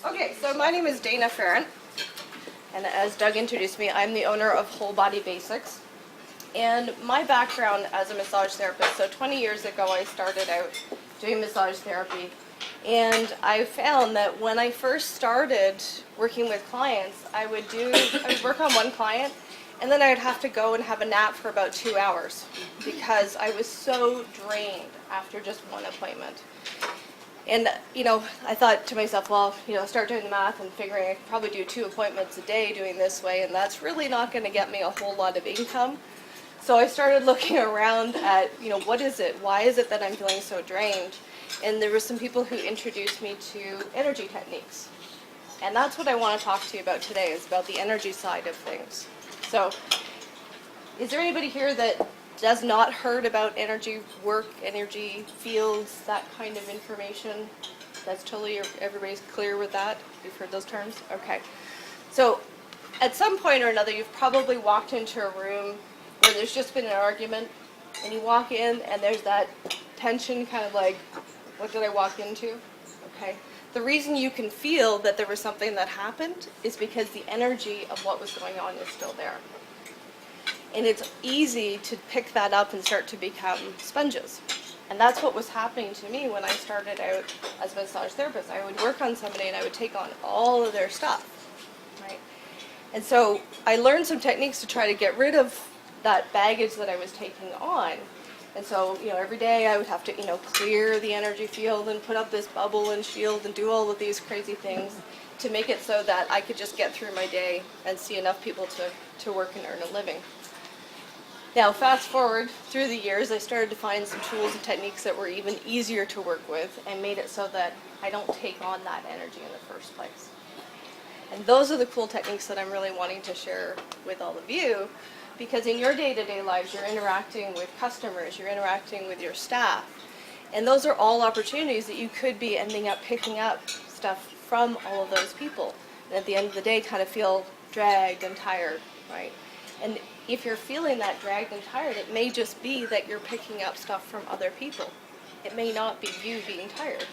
Okay, so my name is Dana Pharant, and as Doug introduced me, I'm the owner of Whole Body Basics. And my background as a massage therapist, so 20 years ago I started out doing massage therapy, and I found that when I first started working with clients, I would work on one client, and then I would have to go and have a nap for about 2 hours because I was so drained after just one appointment. And, I thought to myself, well, start doing the math and figuring I could probably do 2 appointments a day doing this way, and that's really not going to get me a whole lot of income. So I started looking around at, what is it? Why is it that I'm feeling so drained? And there were some people who introduced me to energy techniques. And that's what I want to talk to you about today, is about the energy side of things. So, is there anybody here that does not heard about energy work, energy fields, that kind of information? That's totally, everybody's clear with that? You've heard those terms? Okay. So, at some point or another, you've probably walked into a room where there's just been an argument, and you walk in and there's that tension, kind of like, what did I walk into? Okay. The reason you can feel that there was something that happened is because the energy of what was going on is still there. And it's easy to pick that up and start to become sponges. And that's what was happening to me when I started out as a massage therapist. I would work on somebody and I would take on all of their stuff, right? And so I learned some techniques to try to get rid of that baggage that I was taking on. And so, every day I would have to, clear the energy field and put up this bubble and shield and do all of these crazy things to make it so that I could just get through my day and see enough people to work and earn a living. Now, fast forward through the years, I started to find some tools and techniques that were even easier to work with and made it so that I don't take on that energy in the first place. And those are the cool techniques that I'm really wanting to share with all of you, because in your day-to-day lives, you're interacting with customers, you're interacting with your staff, and those are all opportunities that you could be ending up picking up stuff from all of those people. And at the end of the day, kind of feel dragged and tired, right? And if you're feeling that dragged and tired, it may just be that you're picking up stuff from other people. It may not be you being tired.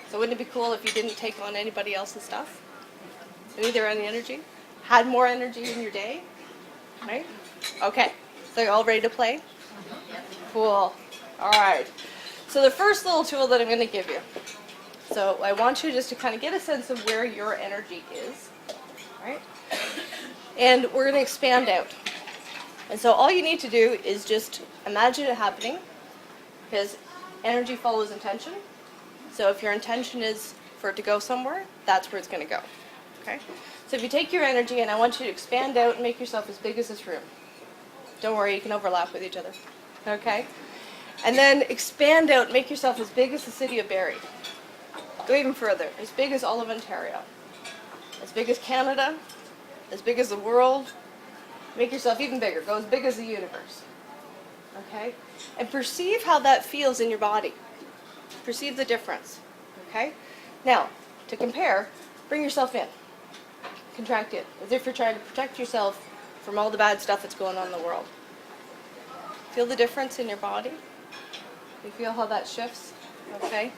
So wouldn't it be cool if you didn't take on anybody else's stuff? Neither any energy? Had more energy in your day? Right? Okay. So you all ready to play? Cool. All right. So the first little tool that I'm going to give you. So I want you just to kind of get a sense of where your energy is. Right? And we're going to expand out. And so all you need to do is just imagine it happening, because energy follows intention. So if your intention is for it to go somewhere, that's where it's going to go. Okay? So if you take your energy, and I want you to expand out and make yourself as big as this room. Don't worry, you can overlap with each other. Okay? And then expand out, make yourself as big as the city of Barrie. Go even further, as big as all of Ontario. As big as Canada, as big as the world. Make yourself even bigger. Go as big as the universe. Okay? And perceive how that feels in your body. Perceive the difference. Okay? Now, to compare, bring yourself in. Contract in, as if you're trying to protect yourself from all the bad stuff that's going on in the world. Feel the difference in your body? You feel how that shifts? Okay?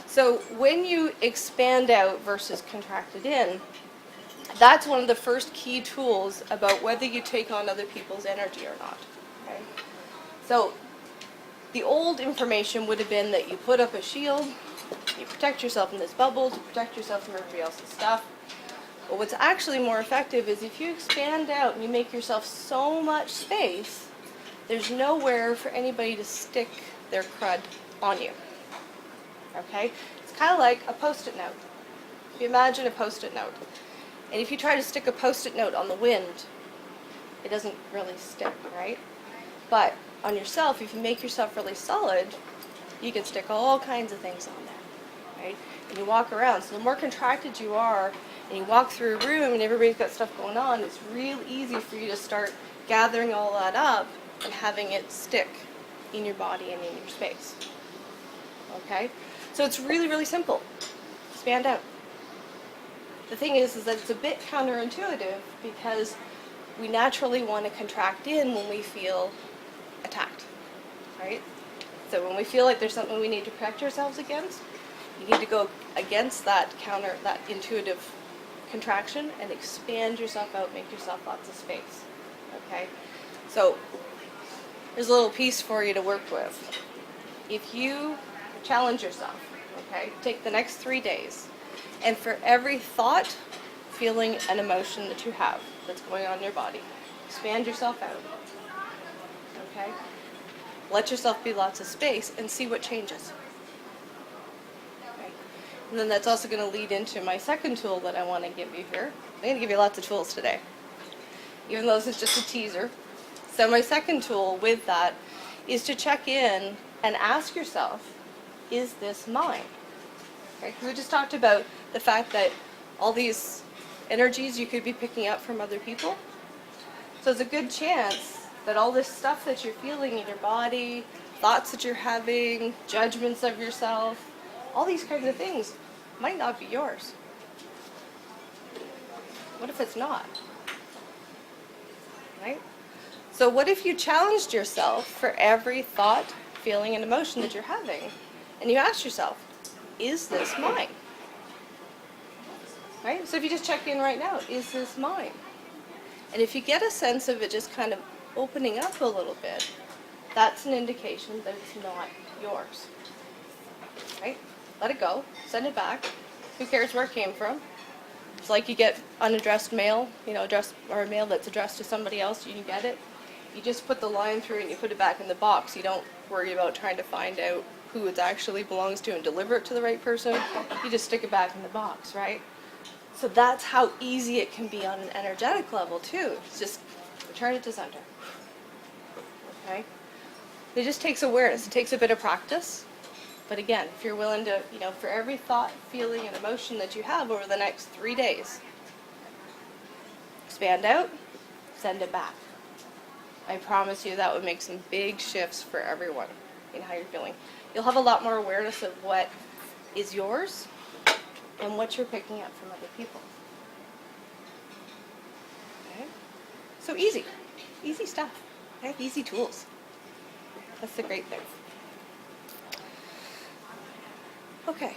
So when you expand out versus contracted in, that's one of the first key tools about whether you take on other people's energy or not. Okay? So the old information would have been that you put up a shield, you protect yourself in this bubble to protect yourself from everybody else's stuff. But what's actually more effective is if you expand out and you make yourself so much space, there's nowhere for anybody to stick their crud on you. Okay? It's kind of like a Post-it note. If you imagine a Post-it note, and if you try to stick a Post-it note on the wind, it doesn't really stick, right? But on yourself, if you make yourself really solid, you can stick all kinds of things on there, right? And you walk around. So the more contracted you are, and you walk through a room and everybody's got stuff going on, it's real easy for you to start gathering all that up and having it stick in your body and in your space. Okay? So it's really, really simple. Expand out. The thing is that it's a bit counterintuitive because we naturally want to contract in when we feel attacked, right? So when we feel like there's something we need to protect ourselves against, You need to go against that intuitive contraction and expand yourself out, make yourself lots of space. Okay? So there's a little piece for you to work with. If you challenge yourself, okay, take the next 3 days, and for every thought, feeling, and emotion that you have that's going on in your body, expand yourself out. Okay? Let yourself be lots of space and see what changes. Okay? And then that's also going to lead into my second tool that I want to give you here. I'm going to give you lots of tools today, even though this is just a teaser. So my second tool with that is to check in and ask yourself, is this mine? Okay? Because we just talked about the fact that all these energies you could be picking up from other people. So there's a good chance that all this stuff that you're feeling in your body, thoughts that you're having, judgments of yourself, all these kinds of things might not be yours. What if it's not? Right? So what if you challenged yourself for every thought, feeling, and emotion that you're having, and you asked yourself, is this mine? Right? So if you just check in right now, is this mine? And if you get a sense of it just kind of opening up a little bit, that's an indication that it's not yours. Right? Let it go. Send it back. Who cares where it came from? It's like you get unaddressed mail, or mail that's addressed to somebody else, you can get it. You just put the line through and you put it back in the box. You don't worry about trying to find out who it actually belongs to and deliver it to the right person. You just stick it back in the box, right? So that's how easy it can be on an energetic level too. It's just return it to center. Okay? It just takes awareness. It takes a bit of practice. But again, if you're willing to, for every thought, feeling, and emotion that you have over the next 3 days, expand out, send it back. I promise you that would make some big shifts for everyone in how you're feeling. You'll have a lot more awareness of what is yours and what you're picking up from other people. Okay? So easy. Easy stuff. Okay? Easy tools. That's the great thing. Okay,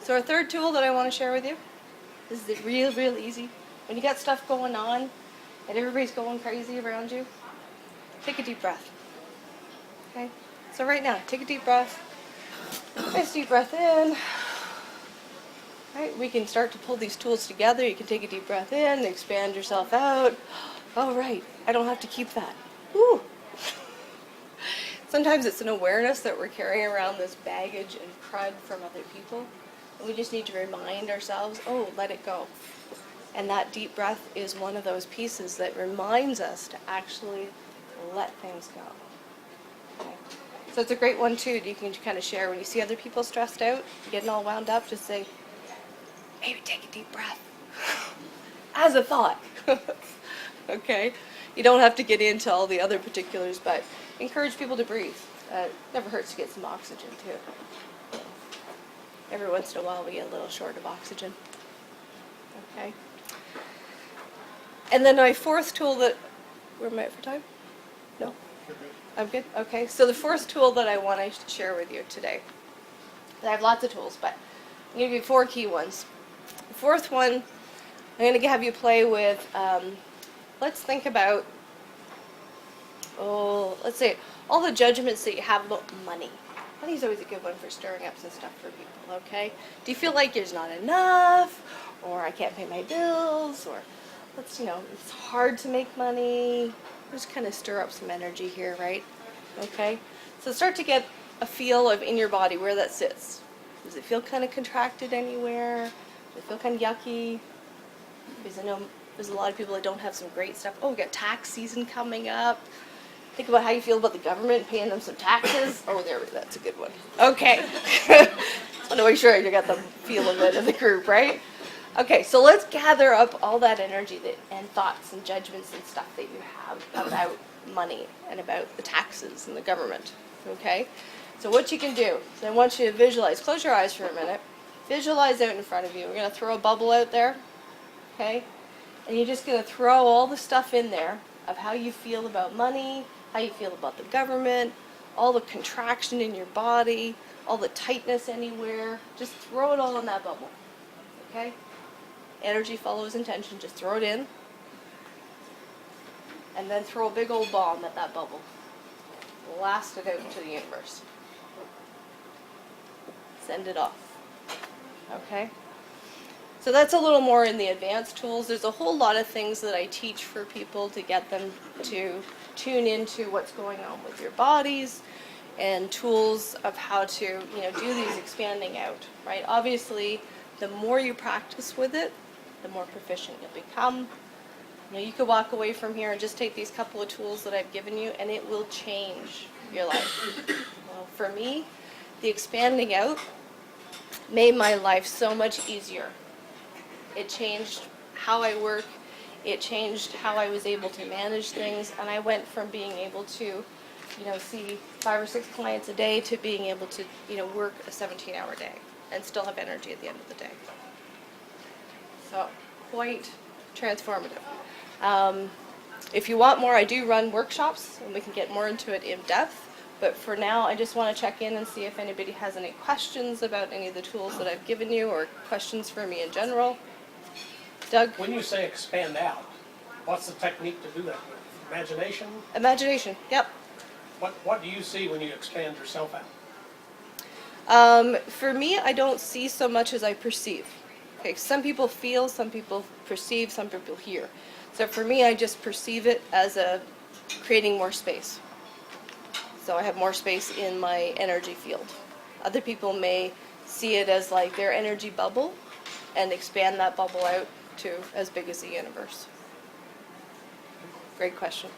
so our third tool that I want to share with you, this is real easy. When you got stuff going on and everybody's going crazy around you, take a deep breath. Okay, so right now, take a deep breath. Nice deep breath in. Right, we can start to pull these tools together. You can take a deep breath in, expand yourself out. All right, I don't have to keep that. Woo. Sometimes it's an awareness that we're carrying around this baggage and crud from other people. And we just need to remind ourselves, let it go. And that deep breath is one of those pieces that reminds us to actually let things go. Okay. So it's a great one too. You can kind of share when you see other people stressed out, getting all wound up, just say, maybe take a deep breath. As a thought. Okay? You don't have to get into all the other particulars, but encourage people to breathe. Never hurts to get some oxygen too. Every once in a while we get a little short of oxygen. Okay? And then my fourth tool that, where am I at for time? No? I'm good? Okay, so the fourth tool that I want to share with you today, I have lots of tools, but I'm going to give you 4 key ones. The fourth one, I'm going to have you play with, let's think about, let's say, all the judgments that you have about money. Money's always a good one for stirring up some stuff for people, okay? Do you feel like there's not enough, or I can't pay my bills, or it's hard to make money? Just kind of stir up some energy here, right? Okay? So start to get a feel of in your body where that sits. Does it feel kind of contracted anywhere? Does it feel kind of yucky? Because I know there's a lot of people that don't have some great stuff. We got tax season coming up. Think about how you feel about the government paying them some taxes. That's a good one. Okay. Just want to make sure you got the feel of it in the group, right? Okay, so let's gather up all that energy and thoughts and judgments and stuff that you have about money and about the taxes and the government. Okay? So what you can do, I want you to visualize. Close your eyes for a minute. Visualize out in front of you. We're going to throw a bubble out there. Okay? And you're just going to throw all the stuff in there of how you feel about money, how you feel about the government, all the contraction in your body, all the tightness anywhere. Just throw it all in that bubble. Okay? Energy follows intention. Just throw it in. And then throw a big old bomb at that bubble. Blast it out into the universe. Send it off. Okay? So that's a little more in the advanced tools. There's a whole lot of things that I teach for people to get them to tune into what's going on with your bodies, and tools of how to, do these expanding out, right? Obviously, the more you practice with it, the more proficient you'll become. You could walk away from here and just take these couple of tools that I've given you, and it will change your life. For me, the expanding out made my life so much easier. It changed how I work. It changed how I was able to manage things. And I went from being able to, see 5 or 6 clients a day to being able to, work a 17-hour day and still have energy at the end of the day. So quite transformative. If you want more, I do run workshops, and we can get more into it in depth. But for now, I just want to check in and see if anybody has any questions about any of the tools that I've given you, or questions for me in general. Doug? When you say expand out, what's the technique to do that with? Imagination? Imagination, yep. What do you see when you expand yourself out? For me, I don't see so much as I perceive. Okay, some people feel, some people perceive, some people hear. So for me, I just perceive it as creating more space. So I have more space in my energy field. Other people may see it as like their energy bubble and expand that bubble out to as big as the universe. Great question.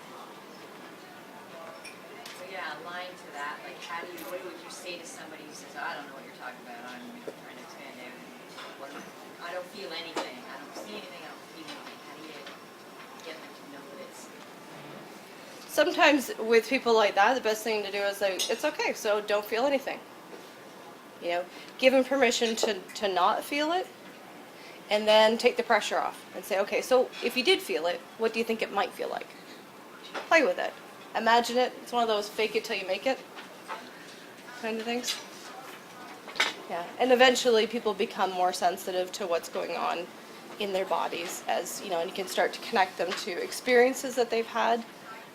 So yeah, aligned to that, like what would you say to somebody who says, I don't know what you're talking about, I'm trying to expand out, I don't feel anything, I don't see anything, I don't feel anything. How do you get them to know that it's... Sometimes with people like that, the best thing to do is like, it's okay, so don't feel anything. Give them permission to not feel it, and then take the pressure off and say, okay, so if you did feel it, what do you think it might feel like? Play with it. Imagine it. It's one of those fake it till you make it kind of things. Yeah, and eventually people become more sensitive to what's going on in their bodies, as and you can start to connect them to experiences that they've had,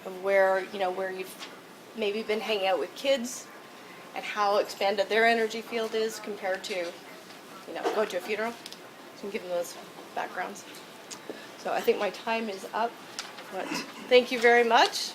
of where you've maybe been hanging out with kids and how expanded their energy field is compared to going to a funeral. So give them those backgrounds. So I think my time is up, but thank you very much.